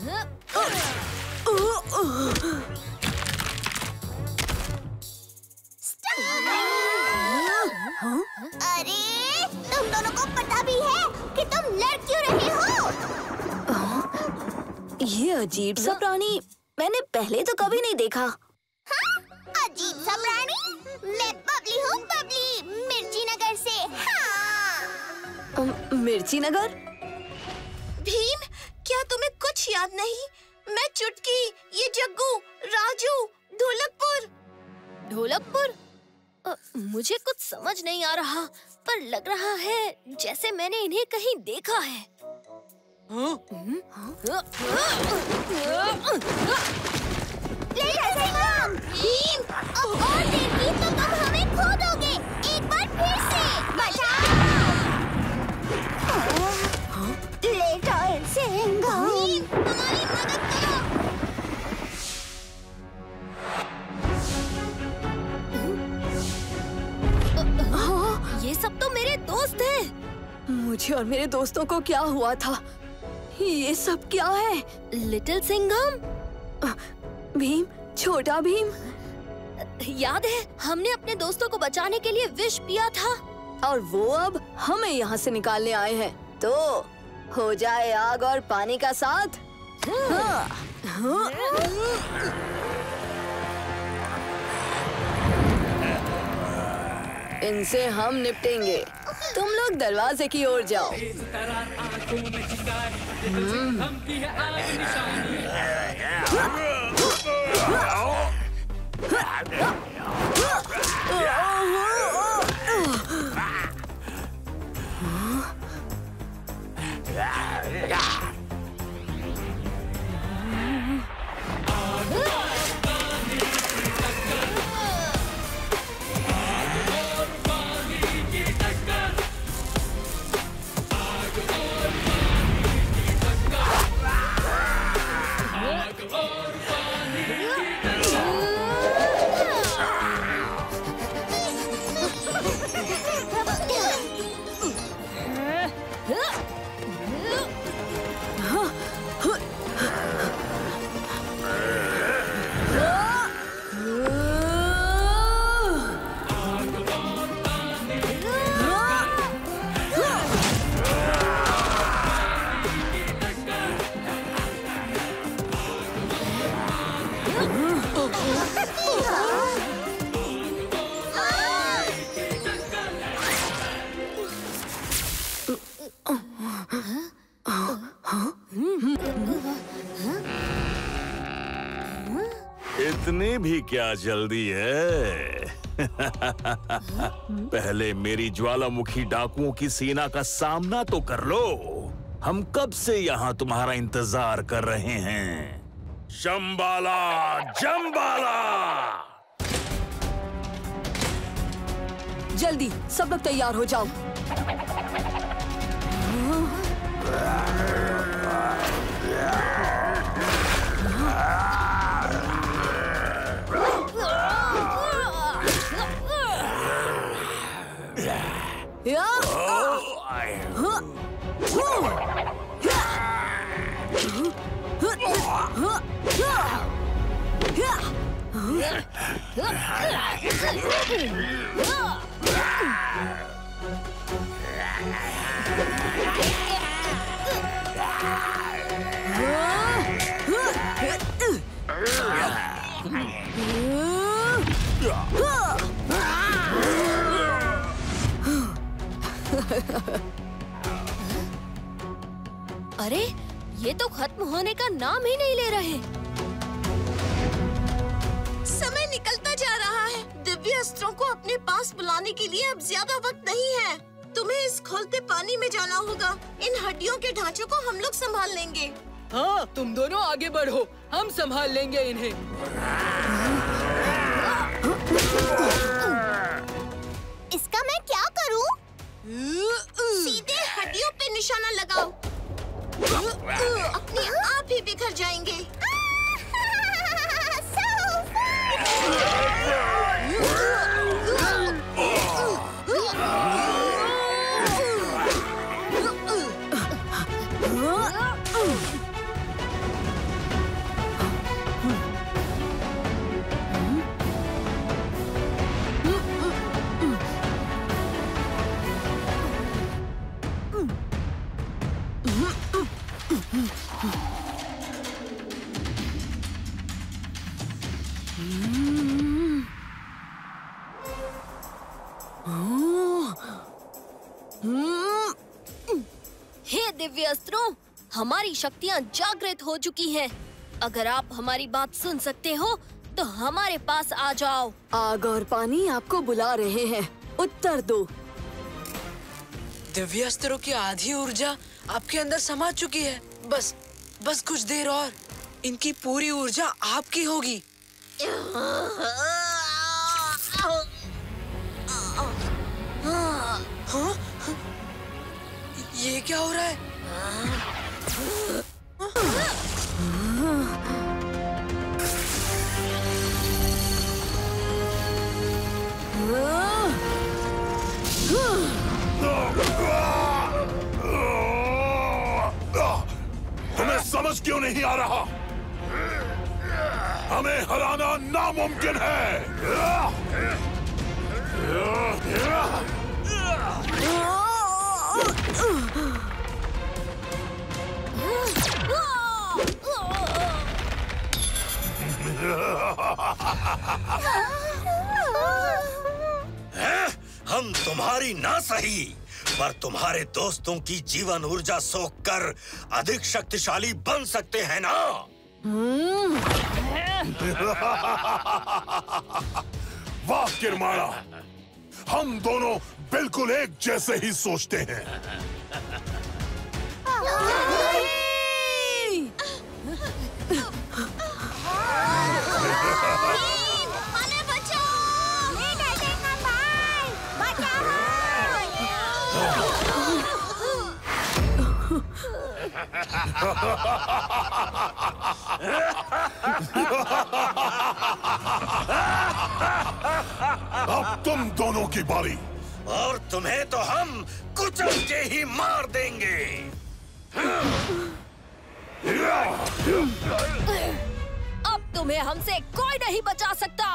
अरे तुम दोनों को पता भी है कि तुम लड़ क्यों रहे हो? ये अजीब सा प्राणी मैंने पहले तो कभी नहीं देखा। हाँ? अजीब सा प्राणी? मैं बबली हूँ, बबली, मिर्ची नगर से। हाँ। मिर्ची नगर? भीम, क्या तुम्हें कुछ याद नहीं? मैं चुटकी, ये जग्गू, राजू, ढोलकपुर। मुझे कुछ समझ नहीं आ रहा, पर लग रहा है जैसे मैंने इन्हें कहीं देखा है। भीम, अब और देर की तो तुम हमें खो दोगे। एक बार फिर से बचाओ। लिटिल सिंघम, भीम, हमारी मदद करो। ये सब तो मेरे दोस्त हैं। मुझे और मेरे दोस्तों को क्या हुआ था? ये सब क्या है? लिटिल सिंघम, भीम, छोटा भीम। याद है हमने अपने दोस्तों को बचाने के लिए विष पिया था और वो अब हमें यहाँ से निकालने आए हैं। तो हो जाए आग और पानी का साथ। हाँ। हाँ। इनसे हम निपटेंगे। तुम लोग दरवाजे की ओर जाओ। इतनी भी क्या जल्दी है? पहले मेरी ज्वालामुखी डाकुओं की सेना का सामना तो कर लो। हम कब से यहाँ तुम्हारा इंतजार कर रहे हैं। शंबाला, जंबाला! जल्दी सब लोग तैयार हो जाओ। अरे ये तो खत्म होने का नाम ही नहीं ले रहे। समय निकलता जा रहा है। दिव्य अस्त्रों को अपने पास बुलाने के लिए अब ज्यादा वक्त नहीं है। तुम्हें इस खोलते पानी में जाना होगा। इन हड्डियों के ढांचों को हम लोग संभाल लेंगे। हाँ, तुम दोनों आगे बढ़ो, हम संभाल लेंगे इन्हें। इसका मैं क्या करूं? सीधे हड्डियों पे निशाना लगाओ। अपने आप ही बिखर जाएंगे। हे दिव्य अस्त्रों, हमारी शक्तियाँ जागृत हो चुकी हैं। अगर आप हमारी बात सुन सकते हो तो हमारे पास आ जाओ। आग और पानी आपको बुला रहे हैं, उत्तर दो। दिव्यास्त्रों की आधी ऊर्जा आपके अंदर समा चुकी है। बस कुछ देर और इनकी पूरी ऊर्जा आपकी होगी। हाँ? ये क्या हो रहा है? तुम्हें समझ क्यों नहीं आ रहा? हमें हराना नामुमकिन है। हम तुम्हारी ना सही, पर तुम्हारे दोस्तों की जीवन ऊर्जा सोख कर अधिक शक्तिशाली बन सकते हैं ना? वाह किरमाणा, हम दोनों बिल्कुल एक जैसे ही सोचते हैं। हमें बचाओ! नहीं कर देना भाई! बचाओ! अब तुम दोनों की बारी, और तुम्हें तो हम कुचल के ही मार देंगे। अब तुम्हें हमसे कोई नहीं बचा सकता।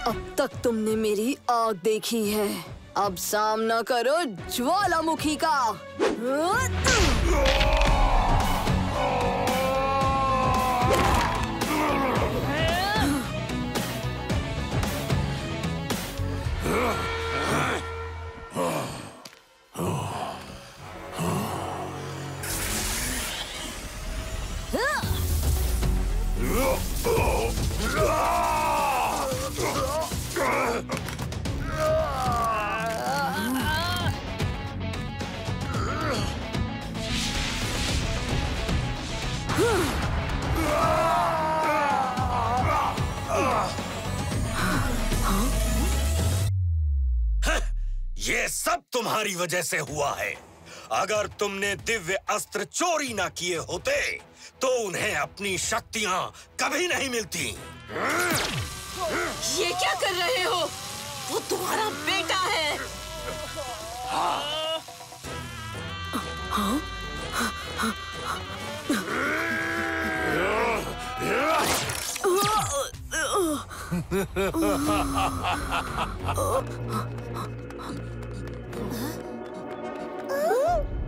अब तक तुमने मेरी आग देखी है, अब सामना करो ज्वालामुखी का। ये सब तुम्हारी वजह से हुआ है। अगर तुमने दिव्य अस्त्र चोरी ना किए होते तो उन्हें अपनी शक्तियां कभी नहीं मिलती। ये क्या कर रहे हो? वो तुम्हारा बेटा है।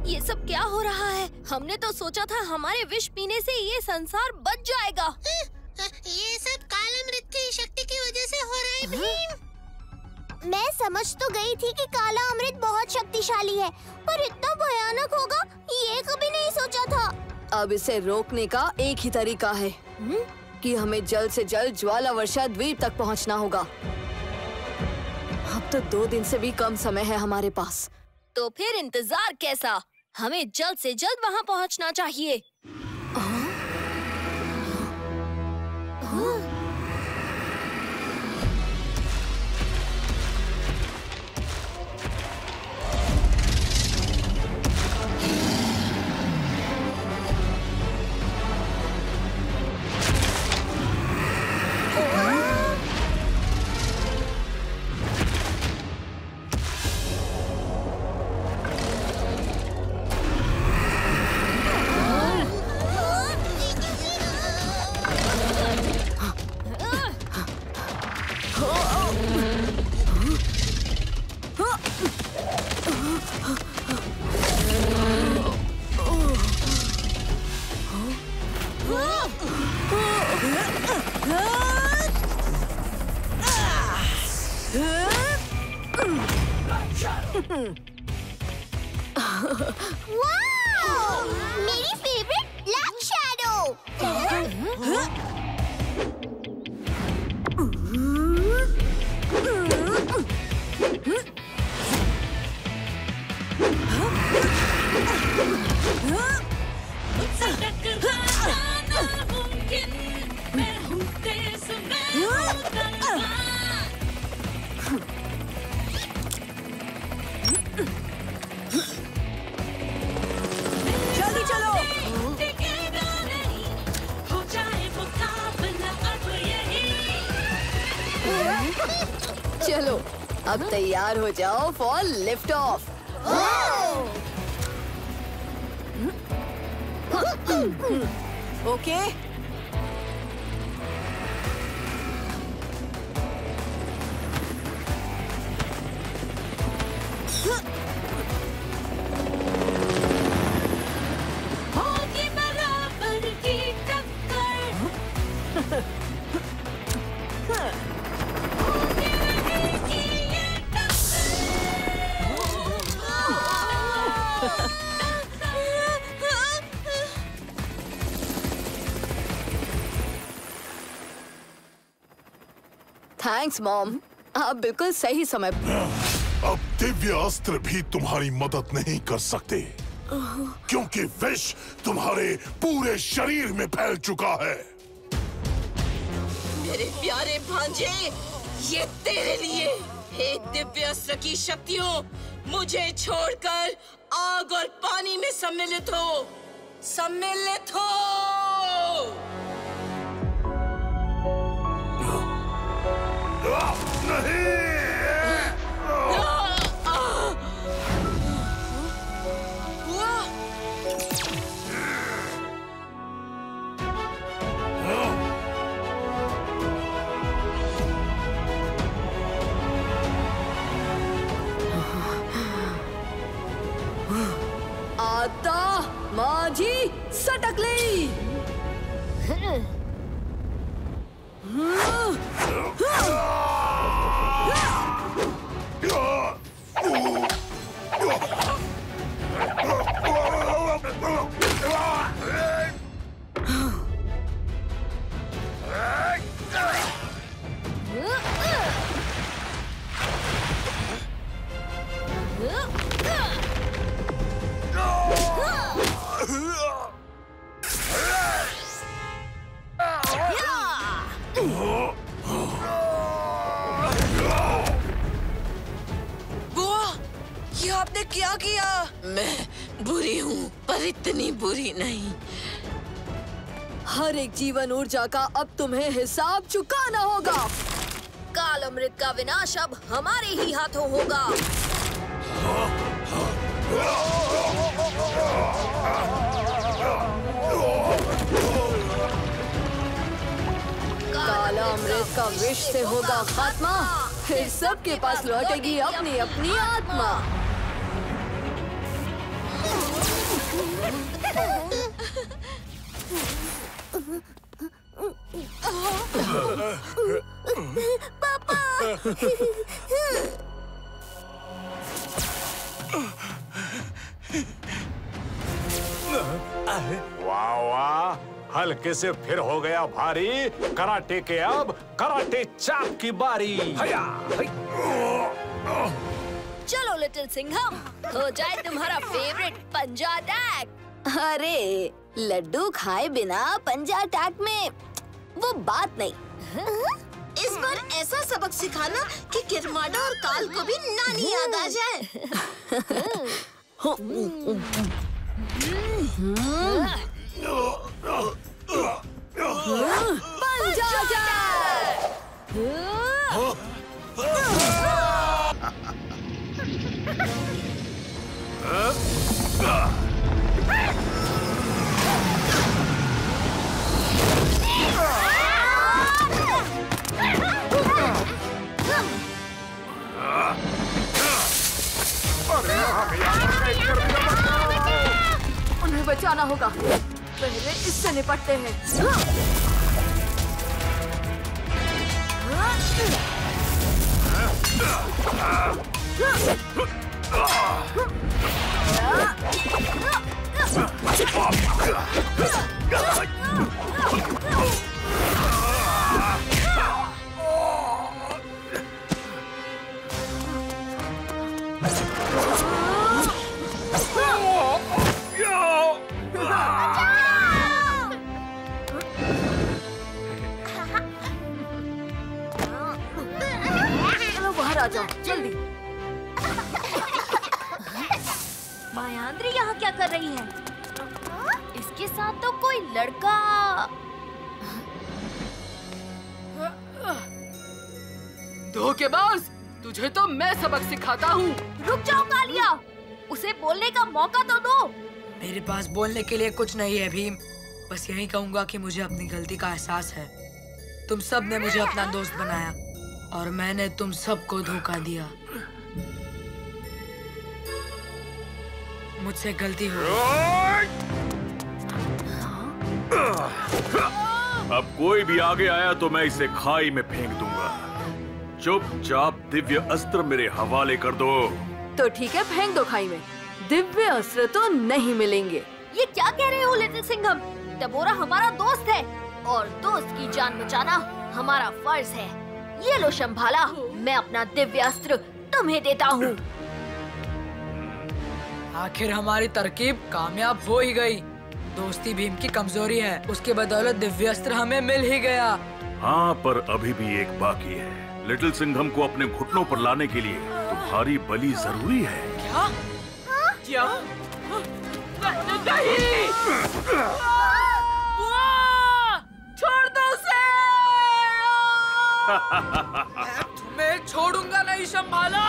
ये सब क्या हो रहा है? हमने तो सोचा था हमारे विष पीने से ये संसार बच जाएगा। ये सब कालामृत की शक्ति की वजह से हो रहा है भीम। मैं समझ तो गई थी कि काला अमृत बहुत शक्तिशाली है, पर इतना भयानक होगा ये कभी नहीं सोचा था। अब इसे रोकने का एक ही तरीका है कि हमें जल्द से जल्द ज्वाला वर्षा द्वीप तक पहुंचना होगा। अब तो 2 दिन से भी कम समय है हमारे पास। तो फिर इंतजार कैसा? हमें जल्द से जल्द वहाँ पहुँचना चाहिए। वाह! मेरी फेवरेट ब्लैक शैडो। जल्दी चलो। चलो अब तैयार हो जाओ for lift off. Okay thanks mom, आप बिल्कुल सही समय। अब दिव्य अस्त्र भी तुम्हारी मदद नहीं कर सकते क्योंकि विष तुम्हारे पूरे शरीर में फैल चुका है। मेरे प्यारे भांजे, ये तेरे लिए। हे दिव्य अस्त्र की शक्तियों, मुझे छोड़कर आग और पानी में सम्मिलित हो। सम्मिलित हो। आता माझी सटकली। ये आपने क्या किया? मैं बुरी हूँ, पर इतनी बुरी नहीं। हर एक जीवन ऊर्जा का अब तुम्हें हिसाब चुकाना होगा। काल अमृत का विनाश अब हमारे ही हाथों होगा। काला अमृत का विष से होगा खात्मा, फिर सबके पास लौटेगी अपनी अपनी आत्मा। वाह वाह, हल्के से फिर हो गया भारी। कराटे के अब कराटे चाप की बारी। हया, चलो लिटिल सिंघम, हो जाए तुम्हारा फेवरेट पंजा अटैक। अरे लड्डू खाए बिना पंजा अटैक में वो बात नहीं। इस बार ऐसा सबक सिखाना कि किरमाडा और काल को भी नानी याद आ जाए। पंजा अटैक! उन्हें बचाना होगा। पहले इससे निपटते हैं। चलो बाहर आ जाओ जल्दी। मायांद्री यहाँ क्या कर रही है? इसके साथ तो कोई लड़का। धोखेबाज, तुझे तो मैं सबक सिखाता हूँ। रुक जाओ कालिया, उसे बोलने का मौका तो दो। मेरे पास बोलने के लिए कुछ नहीं है भीम, बस यही कहूँगा कि मुझे अपनी गलती का एहसास है। तुम सब ने मुझे अपना दोस्त बनाया और मैंने तुम सबको धोखा दिया। मुझसे गलती हो गई। अब कोई भी आगे आया तो मैं इसे खाई में फेंक दूंगा। चुपचाप दिव्य अस्त्र मेरे हवाले कर दो। तो ठीक है, फेंक दो खाई में। दिव्य अस्त्र तो नहीं मिलेंगे। ये क्या कह रहे हो लिटिल सिंघम? डबोरा हमारा दोस्त है और दोस्त की जान बचाना हमारा फर्ज है। ये लो शंभाला, मैं अपना दिव्य अस्त्र तुम्हें देता हूँ। आखिर हमारी तरकीब कामयाब हो ही गई। दोस्ती भीम की कमजोरी है, उसके बदौलत दिव्य अस्त्र हमें मिल ही गया। हाँ, पर अभी भी एक बाकी है। लिटिल सिंघम को अपने घुटनों पर लाने के लिए तुम्हारी बलि जरूरी है। क्या? क्या? नहीं! छोड़ दो उसे! मैं तुम्हें छोड़ूंगा नहीं शंभाला।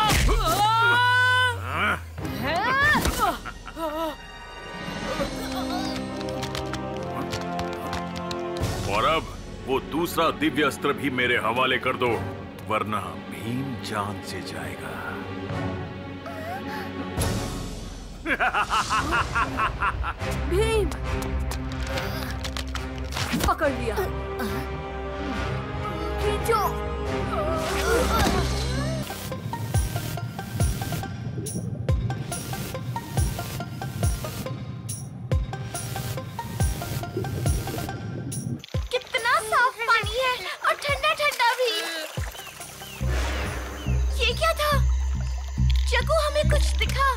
और अब वो दूसरा दिव्य अस्त्र भी मेरे हवाले कर दो, वरना भीम जान से जाएगा। भीम पकड़ लिया। खींचो। कितना साफ पानी है और ठंडा ठंडा भी। ये क्या था? जग्गू, हमें कुछ दिखा।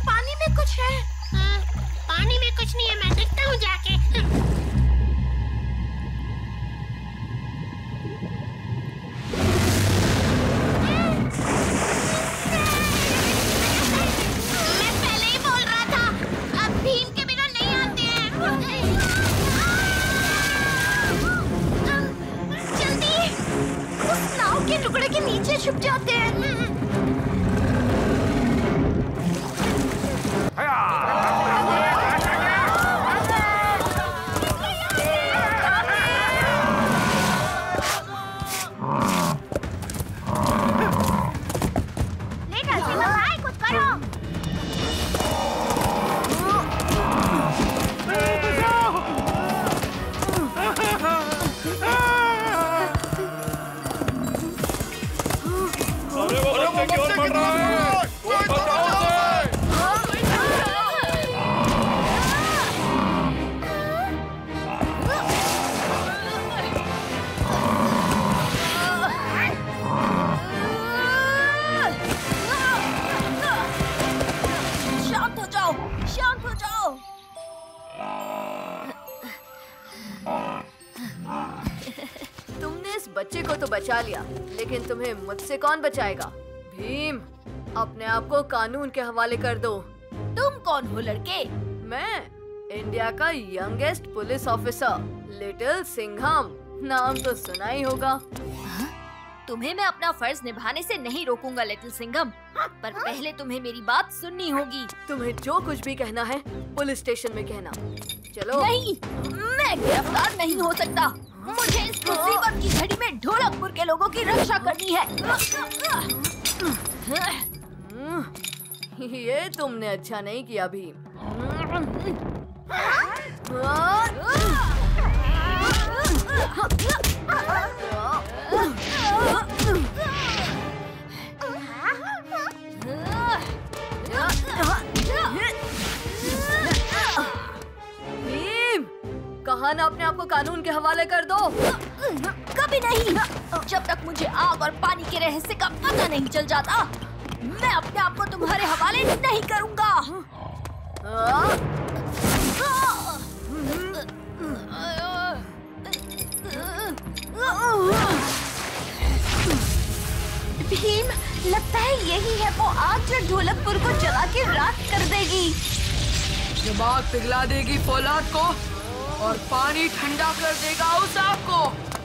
पानी में कुछ है। पानी में कुछ नहीं है, मैं देखता हूँ जाके। मैं पहले ही बोल रहा था, अब भीम के बिना नहीं आते हैं। जल्दी, उस नाव के टुकड़े के नीचे छुप जाते हैं। बच्चे को तो बचा लिया, लेकिन तुम्हें मुझसे कौन बचाएगा? भीम, अपने आप को कानून के हवाले कर दो। तुम कौन हो लड़के? मैं इंडिया का youngest police officer little Singham. नाम तो सुना ही होगा। तुम्हें मैं अपना फर्ज निभाने से नहीं रोकूंगा लिटिल सिंघम, पर पहले तुम्हें मेरी बात सुननी होगी। तुम्हें जो कुछ भी कहना है पुलिस स्टेशन में कहना। चलो। नहीं, मैं गिरफ्तार नहीं हो सकता। मुझे इस मुसीबत की घड़ी में ढोलकपुर के लोगों की रक्षा करनी है। ये तुमने अच्छा नहीं किया भीम। बहाना अपने आप को कानून के हवाले कर दो। कभी नहीं। जब तक मुझे आग और पानी के रहस्य का पता नहीं चल जाता, मैं अपने आप को तुम्हारे हवाले नहीं करूंगा। भीम, लगता है यही है वो आग जो ढोलकपुर को जला के राख कर देगी। जब आग पिघला देगी फौलाद को और पानी ठंडा कर देगा उस आग को।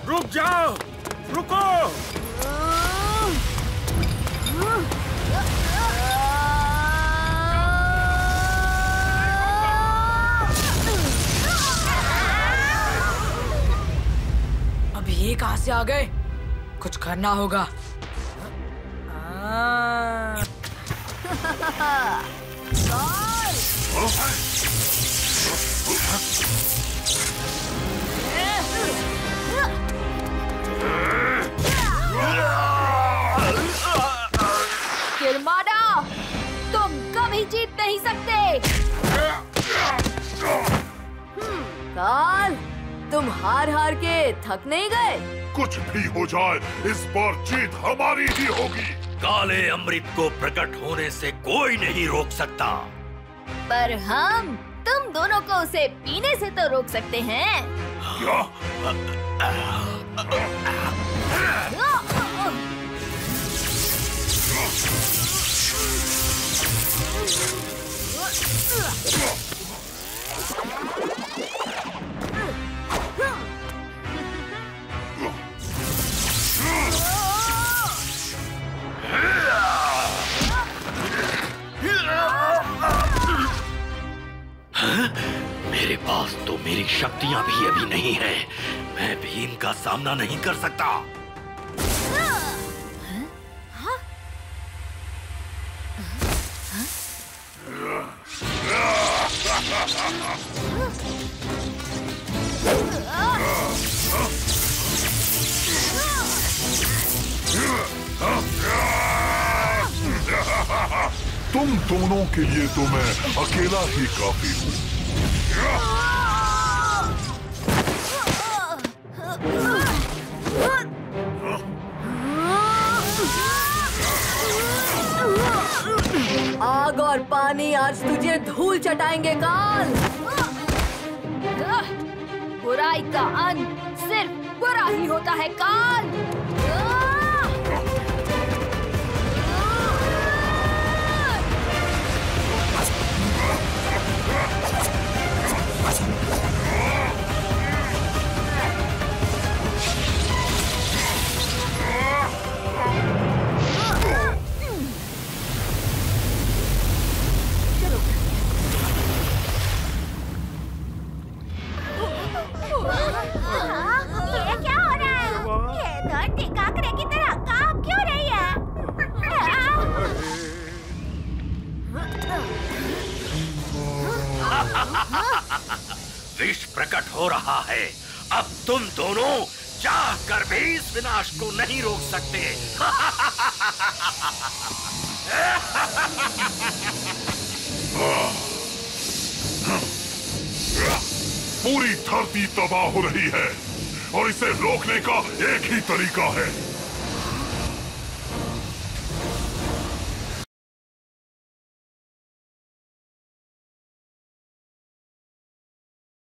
रुक जाओ, रुको। अब ये कहां से आ गए? कुछ करना होगा। किरमादा, तुम कभी जीत नहीं सकते। काल, तुम हार हार के थक नहीं गए? कुछ भी हो जाए, इस बार जीत हमारी ही होगी। काले अमृत को प्रकट होने से कोई नहीं रोक सकता। पर हम तुम दोनों को उसे पीने से तो रोक सकते हैं। क्या? मेरे पास तो मेरी शक्तियां भी अभी नहीं है। मैं भीम का सामना नहीं कर सकता। तुम दोनों के लिए तो मैं अकेला ही काफी हूँ। आग और पानी आज तुझे धूल चटाएंगे काल। बुराई का अंत सिर्फ बुरा ही होता है काल। ये क्या हो रहा है? ये धरती काकरे की तरह कांप क्यों रही है? विष प्रकट हो रहा है। अब तुम दोनों चाह कर भी इस विनाश को नहीं रोक सकते। पूरी धरती तबाह हो रही है और इसे रोकने का एक ही तरीका है।